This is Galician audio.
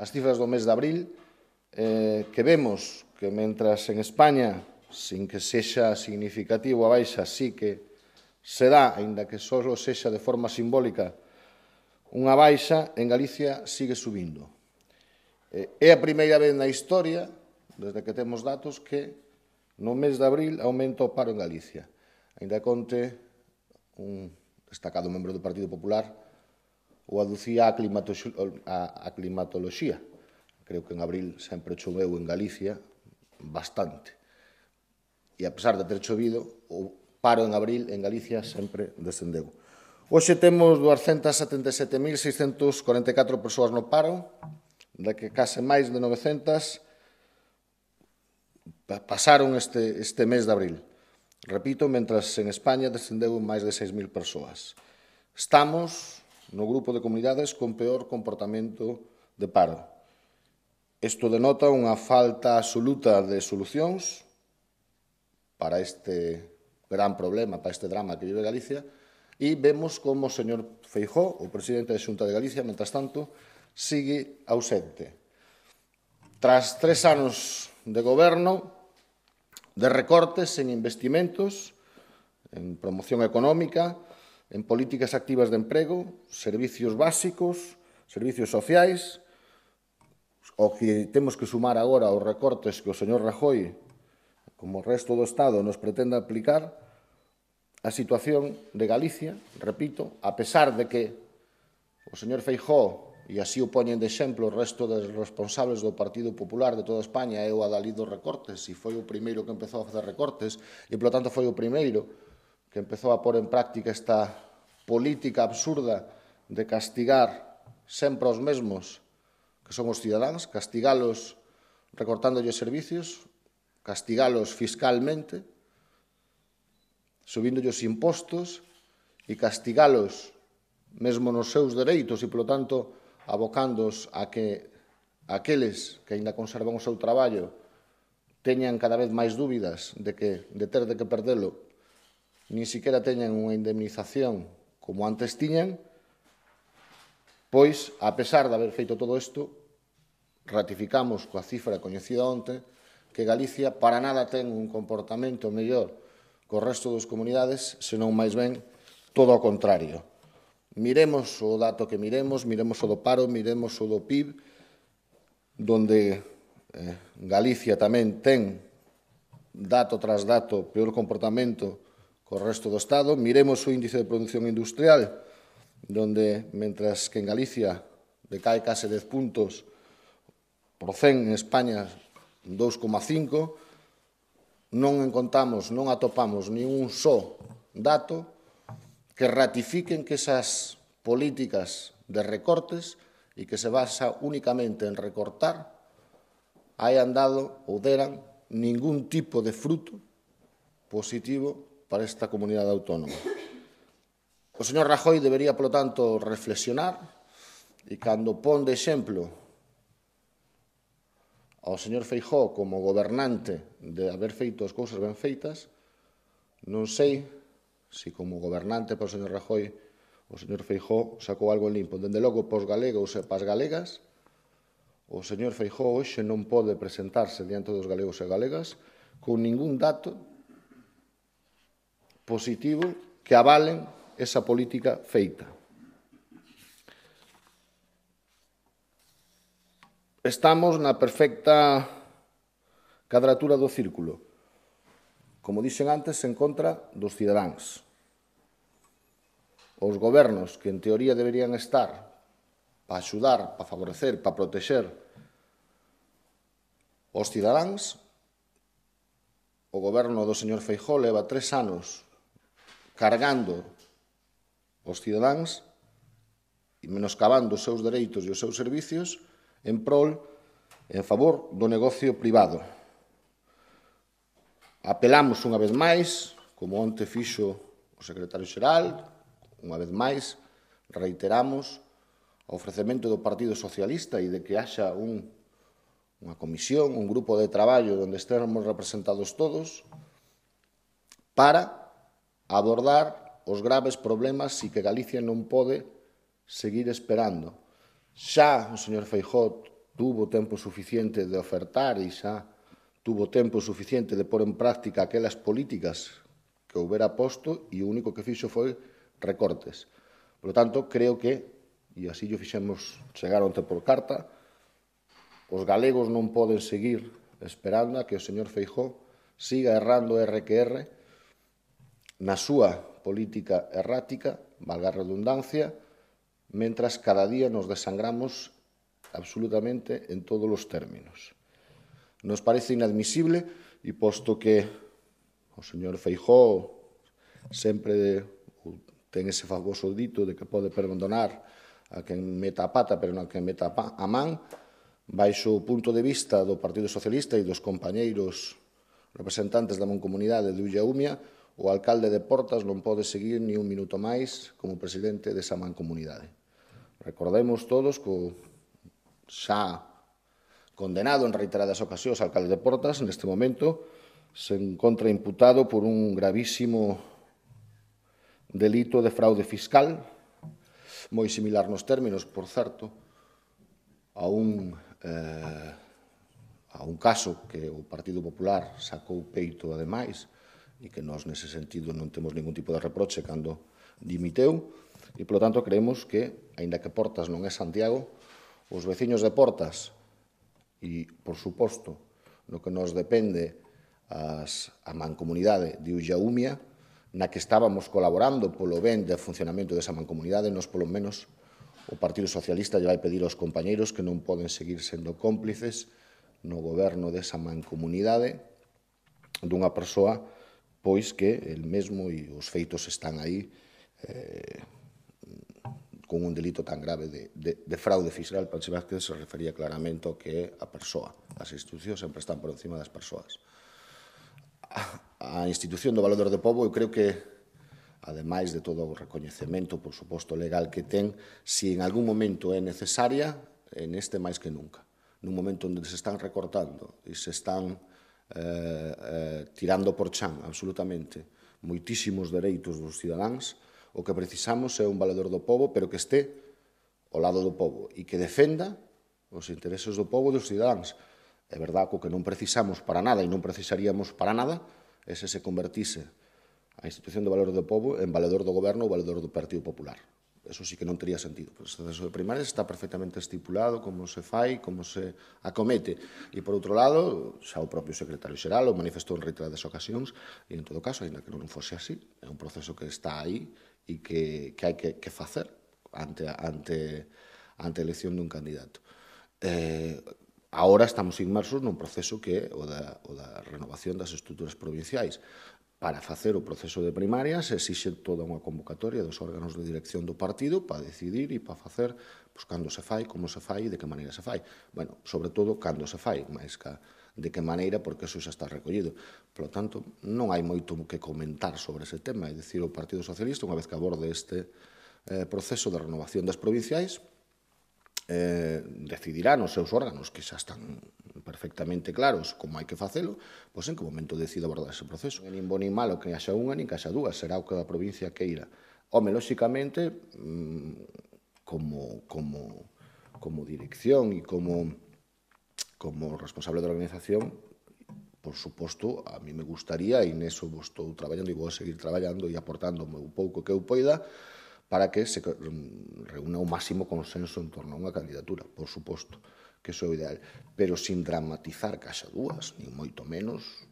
as cifras do mes de abril, que vemos que mentras en España, sin que sexa significativo a baixa, sí que se dá, aínda que só sexa de forma simbólica, unha baixa, en Galicia sigue subindo. É a primeira vez na historia, desde que temos datos, que no mes de abril aumenta o paro en Galicia. Aínda conte un destacado membro do Partido Popular o aducía a climatoloxía. Creo que en abril sempre choveu en Galicia bastante. E a pesar de ter chovido, o paro en abril en Galicia sempre descendeu. Hoxe temos 277.644 persoas no paro, da que case máis de 900 pasaron este mes de abril. Repito, mentras en España descendeu máis de 6.000 persoas. Estamos no grupo de comunidades con peor comportamento de paro. Isto denota unha falta absoluta de solucións para este gran problema, para este drama que vive Galicia, e vemos como o señor Feijóo, o presidente da Xunta de Galicia, mentras tanto, sigue ausente. Tras 3 anos de goberno, de recortes en investimentos, en promoción económica, en políticas activas de emprego, servicios básicos, servicios sociais, o que temos que sumar agora os recortes que o señor Rajoy, como o resto do Estado, nos pretende aplicar, a situación de Galicia, repito, a pesar de que o señor Feijóo, e así o poñen de exemplo o resto dos responsables do Partido Popular de toda España, é o adalid dos recortes, e foi o primeiro que empezou a facer recortes, e, polo tanto, foi o primeiro que empezou a pôr en práctica esta política absurda de castigar sempre aos mesmos, que son os cidadáns, castigalos recortándolle servicios, castigalos fiscalmente, subíndolle os impostos e castigalos mesmo nos seus dereitos e, polo tanto, abocándoos a que aqueles que aínda conservan o seu traballo teñan cada vez máis dúbidas de ter de que perdelo, nin siquiera teñan unha indemnización como antes tiñan, pois, a pesar de haber feito todo isto, ratificamos coa cifra coñecida onte que Galicia para nada ten un comportamento mellor co resto das comunidades, senón máis ben todo ao contrario. Miremos o dato que miremos o do paro, miremos o do PIB, donde Galicia tamén ten, dato tras dato, peor comportamento co resto do Estado. Miremos o índice de produción industrial, donde, mentras que en Galicia decae case 10 puntos por 100, en España 2,5, non encontramos, non atopamos nin un só dato que ratifiquen que esas políticas de recortes e que se basa únicamente en recortar hayan dado ou deran ningún tipo de fruto positivo para esta comunidade autónoma. O señor Rajoy debería, polo tanto, reflexionar e, cando pon de exemplo ao señor Feijóo como gobernante de haber feito as cousas ben feitas, non sei se como gobernante para o señor Rajoy o señor Feijóo sacou algo en limpo. Dende logo, para os galegos e para as galegas, o señor Feijóo hoxe non pode presentarse diante dos galegos e galegas con ningún dato positivo que avalen esa política feita. Estamos na perfecta cadratura do círculo. Como dixen antes, en contra dos cidadáns. Os gobernos que, en teoría, deberían estar para axudar, para favorecer, para protexer os cidadáns, o goberno do señor Feijóo leva 3 anos cargando os cidadáns e menoscabando os seus dereitos e os seus servicios en favor do negocio privado. Apelamos unha vez máis, como onte fixo o secretario xeral, unha vez máis reiteramos o ofrecemento do Partido Socialista e de que haxa unha comisión, un grupo de traballo onde estemos representados todos para abordar os graves problemas e que Galicia non pode seguir esperando. Xa o señor Feijóo tuvo tempo suficiente de ofertar e xa tuvo tempo suficiente de pôr en práctica aquelas políticas que houbera posto e o único que fixo foi recortes. Por lo tanto, creo que, e así o fixemos chegar onte por carta, os galegos non poden seguir esperando a que o señor Feijóo siga errando R que R na súa política errática, valga a redundancia, mentras cada día nos desangramos absolutamente en todos os términos. Nos parece inadmisible e posto que o señor Feijóo sempre ten ese famoso dito de que pode perdonar a quen meta a pata pero non a quen meta a man, baixo o punto de vista do Partido Socialista e dos compañeiros representantes da Mancomunidade de Ullaumia, o alcalde de Portas non pode seguir ni un minuto máis como presidente desa mancomunidade. Recordemos todos que o xa condenado en reiteradas ocasións alcalde de Portas, neste momento, se encontra imputado por un gravísimo delito de fraude fiscal, moi similar nos términos, por certo, a un caso que o Partido Popular sacou peito ademais e que nós nese sentido non temos ningún tipo de reproche cando dimiteu e, polo tanto, creemos que, aínda que Portas non é Santiago, os veciños de Portas e, por suposto, no que nos depende a mancomunidade de Ullaumia, na que estábamos colaborando polo ben do funcionamento desa mancomunidade, nos polo menos o Partido Socialista lle vai pedir aos compañeiros que non poden seguir sendo cómplices no goberno desa mancomunidade dunha persoa pois que el mesmo e os feitos están aí con un delito tan grave de fraude fiscal. Pachi Vázquez se refería claramente ao que é a persoa. As institucións sempre están por encima das persoas. A institución do Valedor do Pobo, eu creo que, ademais de todo o recoñecemento, por suposto, legal que ten, se en algún momento é necesaria, neste máis que nunca. Nun momento onde se están recortando e se están tirando por chan absolutamente moitísimos dereitos dos cidadáns, o que precisamos é un valedor do pobo, pero que este ao lado do pobo e que defenda os intereses do pobo e dos cidadáns. É verdade que o que non precisamos para nada e non precisaríamos para nada é se convertise a institución do valedor do pobo en valedor do goberno ou valedor do Partido Popular. Eso sí que non tería sentido. O proceso de primarias está perfectamente estipulado como se fai, como se acomete. E, por outro lado, xa o propio secretario xeral o manifestou en reiteradas ocasións e, en todo caso, ainda que non fose así, é un proceso que está aí e que hai que facer ante a elección dun candidato. Agora estamos inmersos nun proceso que é o da renovación das estruturas provinciais. Para facer o proceso de primarias exixe toda unha convocatoria dos órganos de dirección do partido para decidir e para facer cando se fai, como se fai e de que maneira se fai. Bueno, sobre todo, cando se fai, máis que de que maneira, porque eso xa está recollido. Por lo tanto, non hai moito que comentar sobre ese tema. É dicir, o Partido Socialista, unha vez que aborde este proceso de renovación das provinciais, decidirá nos seus órganos, que xa están perfectamente claros como hai que facelo, pois en que momento decida abordar ese proceso. Nin bo nin malo que haxa unha nin que haxa dúas, será o que a provincia queira. Home, lóxicamente, como dirección e como responsable da organización, por suposto, a mí me gustaría, e neso estou traballando e vou seguir traballando e aportando o pouco que eu poida, para que se reúna o máximo consenso en torno a unha candidatura, por suposto, que iso é o ideal. Pero sin dramatizar que haxa dúas, nin moito menos,